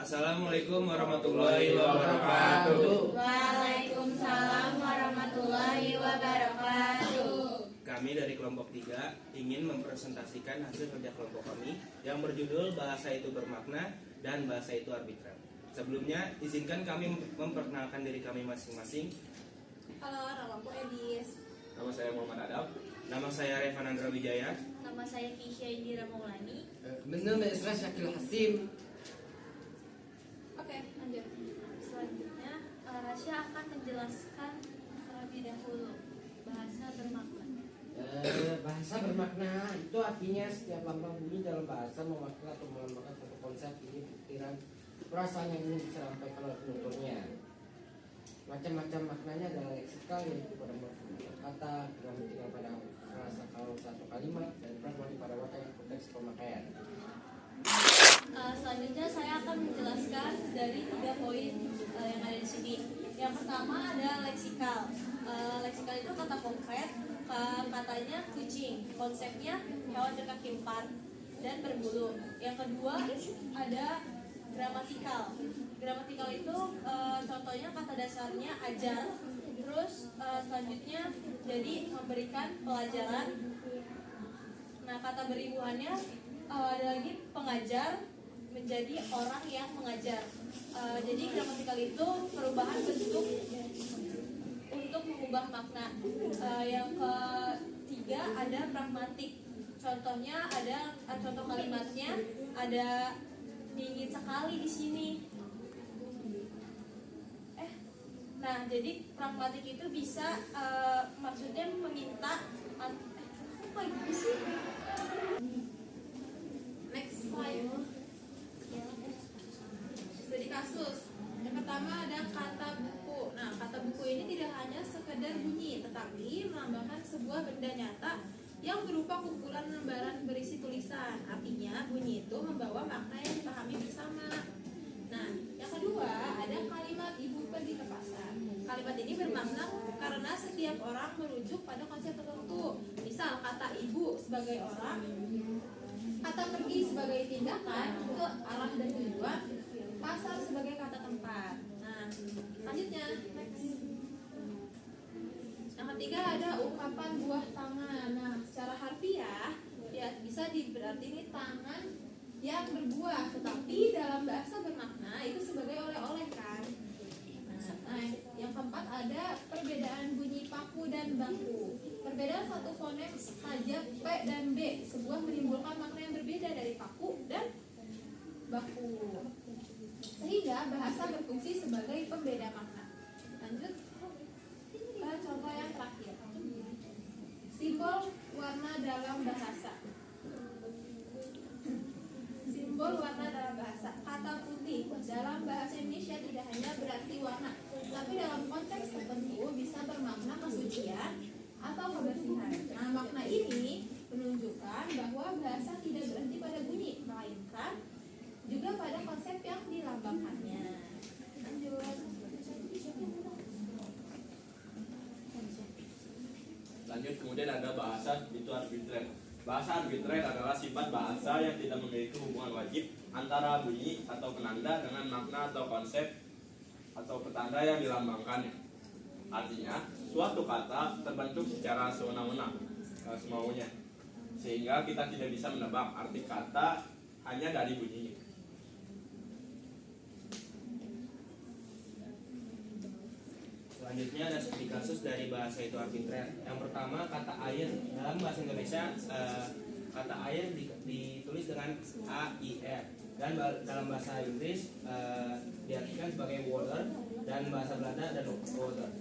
Assalamualaikum warahmatullahi wabarakatuh. Waalaikumsalam warahmatullahi wabarakatuh. Kami dari kelompok 3 ingin mempresentasikan hasil kerja kelompok kami yang berjudul Bahasa Itu Bermakna dan Bahasa Itu Arbitrer. Sebelumnya, izinkan kami memperkenalkan diri kami masing-masing. Halo, namaku Edis. Nama saya Muhammad Adab. Nama saya Revanandra Wijaya. Nama saya Kisha Indira Maulani. Nama Isra Syakil Hasim. Oke, lanjut. Selanjutnya, Rasya akan menjelaskan terlebih dahulu bahasa bermakna. Bahasa bermakna itu artinya setiap lambang bunyi dalam bahasa mewakili atau melambangkan satu konsep, ini pikiran, perasaan yang ingin disampaikan oleh penuturnya. Macam-macam maknanya adalah leksikal, yaitu pada kata, gramatikal pada kalau satu kalimat, dan pragmatik pada watak konteks pemakaian. Selanjutnya saya akan menjelaskan dari 3 poin yang ada di sini. Yang pertama ada leksikal. Leksikal itu kata konkret, katanya kucing, konsepnya hewan berkaki 4 dan berbulu. Yang kedua ada gramatikal. Gramatikal itu contohnya kata dasarnya ajar. Terus selanjutnya jadi memberikan pelajaran. Nah, kata beribuannya ada lagi pengajar menjadi orang yang mengajar. Jadi gramatikal itu perubahan bentuk untuk mengubah makna. Yang ketiga ada pragmatik. Contohnya ada contoh kalimatnya ada dingin sekali di sini. Nah, jadi pragmatik itu bisa maksudnya meminta apa gitu sih? Next slide. Studi kasus. Yang pertama ada kata buku. Nah, kata buku ini tidak hanya sekedar bunyi, tetapi melambangkan sebuah benda nyata yang berupa kumpulan lembaran berisi tulisan. Artinya bunyi itu membawa makna yang dipahami bersama. Nah, yang kedua ada kalimat ibu pergi ke pasar. Kalimat ini bermakna karena setiap orang merujuk pada konsep tertentu. Misal kata ibu sebagai orang, kata pergi sebagai tindakan ke arah dan tujuan, pasar sebagai kata tempat. Nah, selanjutnya next. Yang ketiga ada ungkapan buah tangan. Nah, secara harfiah ya bisa berarti ini tangan yang berbuah, tetapi dalam bahasa bermakna itu sebagai oleh-oleh kan. Nah, yang keempat ada perbedaan bunyi paku dan baku. Perbedaan satu fonem saja P dan B sebuah menimbulkan makna yang berbeda dari paku dan baku, sehingga bahasa berfungsi sebagai pembeda makna. Lanjut ke contoh yang terakhir. Simbol warna dalam bahasa. Simbol warna dalam bahasa. Kata putih dalam bahasa Indonesia tidak hanya berarti warna, tapi dalam konteks tertentu bisa bermakna kesucian atau kebersihan. Nah, makna ini menunjukkan bahwa bahasa tidak berhenti pada bunyi, melainkan juga pada konsep yang dilambangkannya. Lanjut. Lanjut, kemudian ada bahasa itu arbitrer. Bahasa arbitrer adalah sifat bahasa yang tidak memiliki hubungan wajib antara bunyi atau penanda dengan makna atau konsep atau petanda yang dilambangkannya. Artinya, suatu kata terbentuk secara sewenang-wenang, semaunya, sehingga kita tidak bisa menebak arti kata hanya dari bunyinya. Selanjutnya ada studi kasus dari bahasa itu arbitrer. Yang pertama kata air. Dalam bahasa Indonesia kata air ditulis dengan A-I-R, dan dalam bahasa Inggris diartikan sebagai water, dan bahasa Belanda dan water.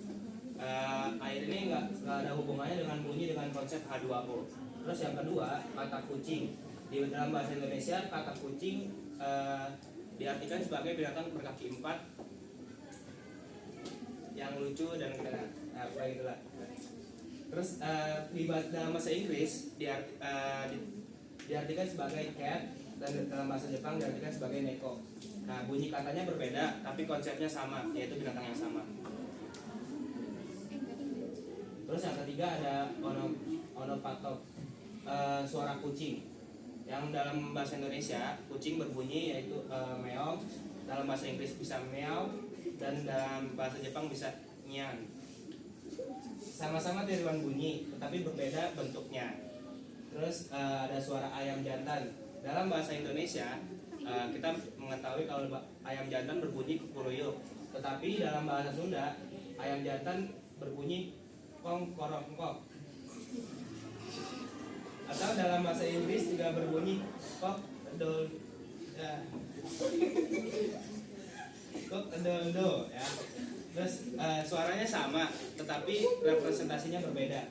Air ini nggak ada hubungannya dengan bunyi dengan konsep H2O. Terus yang kedua kata kucing. Di dalam bahasa Indonesia kata kucing diartikan sebagai binatang berkaki 4 yang lucu dan keren, apa itulah. Terus dalam bahasa Inggris diartikan sebagai cat, dan dalam bahasa Jepang diartikan sebagai neko. Nah, bunyi katanya berbeda, tapi konsepnya sama, yaitu binatang yang sama. Terus yang ketiga ada onopatok, suara kucing. Yang dalam bahasa Indonesia kucing berbunyi yaitu meong, dalam bahasa Inggris bisa meow, dan dalam bahasa Jepang bisa nyan. Sama-sama tiruan bunyi, tetapi berbeda bentuknya. Terus ada suara ayam jantan. Dalam bahasa Indonesia kita mengetahui kalau ayam jantan berbunyi kukuruyuk, tetapi dalam bahasa Sunda ayam jantan berbunyi kong korok kok. Atau dalam bahasa Inggris juga berbunyi kok edol ya. Kok edol ya. Terus suaranya sama, tetapi representasinya berbeda.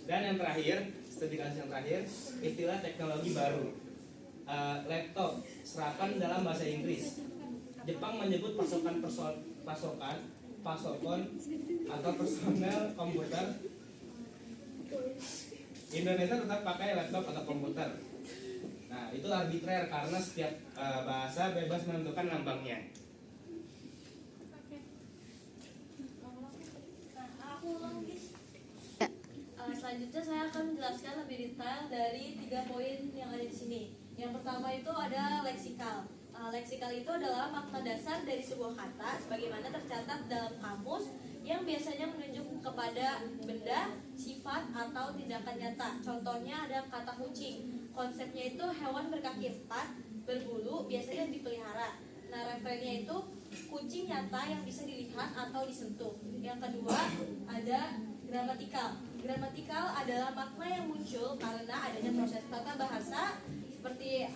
Dan yang terakhir, studi kasus yang terakhir, istilah teknologi baru. Laptop, serapan dalam bahasa Inggris. Jepang menyebut pasokan atau personel komputer. Indonesia tetap pakai laptop atau komputer. Nah, itu arbitrer karena setiap bahasa bebas menentukan lambangnya. Selanjutnya saya akan menjelaskan lebih detail dari 3 poin yang ada di sini. Yang pertama itu ada leksikal. Leksikal itu adalah makna dasar dari sebuah kata sebagaimana tercatat dalam kamus yang biasanya menunjuk kepada benda, sifat, atau tindakan nyata. Contohnya ada kata kucing. Konsepnya itu hewan berkaki 4, berbulu, biasanya dipelihara. Nah, referensinya itu kucing nyata yang bisa dilihat atau disentuh. Yang kedua ada gramatikal. Gramatikal adalah makna yang muncul karena adanya proses tata bahasa seperti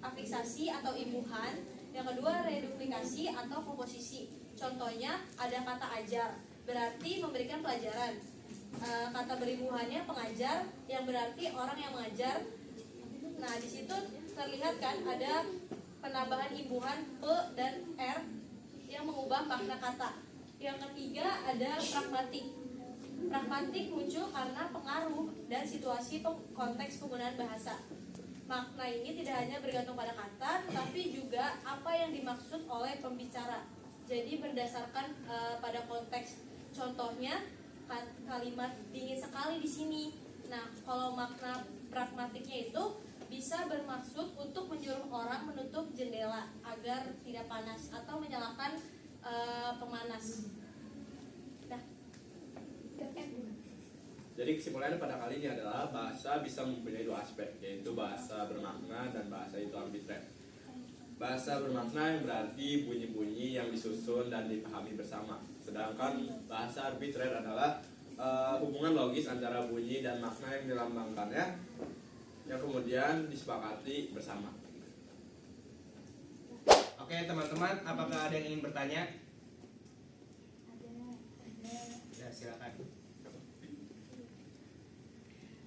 afiksasi atau imbuhan. Yang kedua reduplikasi atau komposisi. Contohnya ada kata ajar, berarti memberikan pelajaran. Kata berimbuhannya pengajar, yang berarti orang yang mengajar. Nah, di situ terlihat kan ada penambahan imbuhan pe dan r yang mengubah makna kata. Yang ketiga ada pragmatik. Pragmatik muncul karena pengaruh dan situasi konteks penggunaan bahasa. Makna ini tidak hanya bergantung pada kata, tapi juga apa yang dimaksud oleh pembicara. Jadi berdasarkan pada konteks. Contohnya kalimat dingin sekali di sini. Nah, kalau makna pragmatiknya itu bisa bermaksud untuk menyuruh orang menutup jendela agar tidak panas atau menyalakan pemanas. Nah. Jadi kesimpulannya pada kali ini adalah bahasa bisa mempunyai 2 aspek, yaitu bahasa bermakna dan bahasa itu arbitrer. Bahasa bermakna yang berarti bunyi-bunyi yang disusun dan dipahami bersama. Sedangkan bahasa arbitrer adalah hubungan logis antara bunyi dan makna yang dilambangkannya yang kemudian disepakati bersama. Oke teman-teman, apakah ada yang ingin bertanya? Ya, silakan.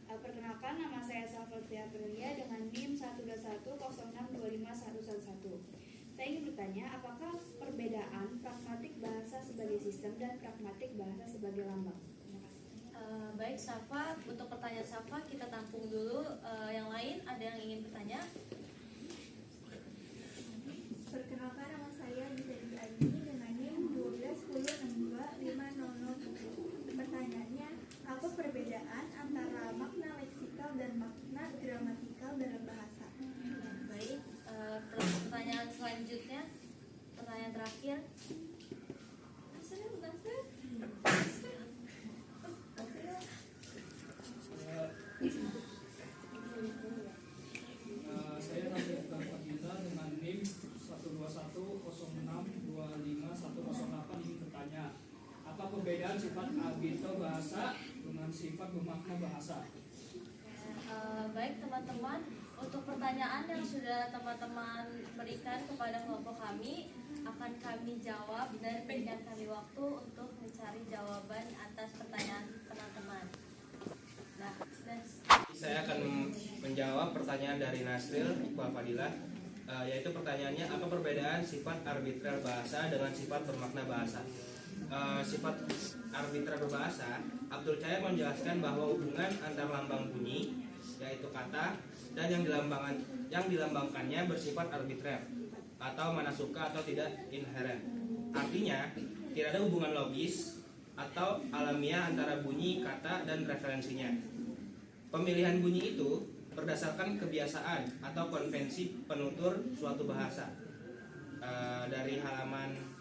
Perkenalkan, nama saya Salvatria Aprilia dengan NIM 12106251111. Saya ingin bertanya, apakah perbedaan pragmatik bahasa sebagai sistem dan pragmatik bahasa sebagai lambang? Terima kasih. Baik Safa, untuk pertanyaan Safa kita tampung dulu. Yang lain ada yang ingin bertanya? Perkenalkan, nama saya Dita Aini dengan NIM 121062500. Pertanyaannya, apa perbedaan antara makna leksikal dan makna gramatikal dalam bahasa? Baik, terus pertanyaan selanjutnya, pertanyaan terakhir. Saya Rafi Fadila dengan NIM 12106251108 ingin bertanya, apa perbedaan sifat arbiter bahasa dengan sifat bermakna bahasa? Baik teman-teman, untuk pertanyaan yang sudah teman-teman berikan kepada kelompok kami akan kami jawab dan berikan kami waktu untuk mencari jawaban atas pertanyaan teman-teman. Nah, Saya akan menjawab pertanyaan dari Nasril Iqbal Fadilah, yaitu pertanyaannya apa perbedaan sifat arbitrer bahasa dengan sifat bermakna bahasa. Sifat arbitrer berbahasa, Abdul Cair menjelaskan bahwa hubungan antar lambang bunyi, yaitu kata, dan yang dilambangkannya bersifat arbitrer atau mana suka atau tidak inheren. Artinya, tidak ada hubungan logis atau alamiah antara bunyi, kata, dan referensinya. Pemilihan bunyi itu berdasarkan kebiasaan atau konvensi penutur suatu bahasa. Dari halaman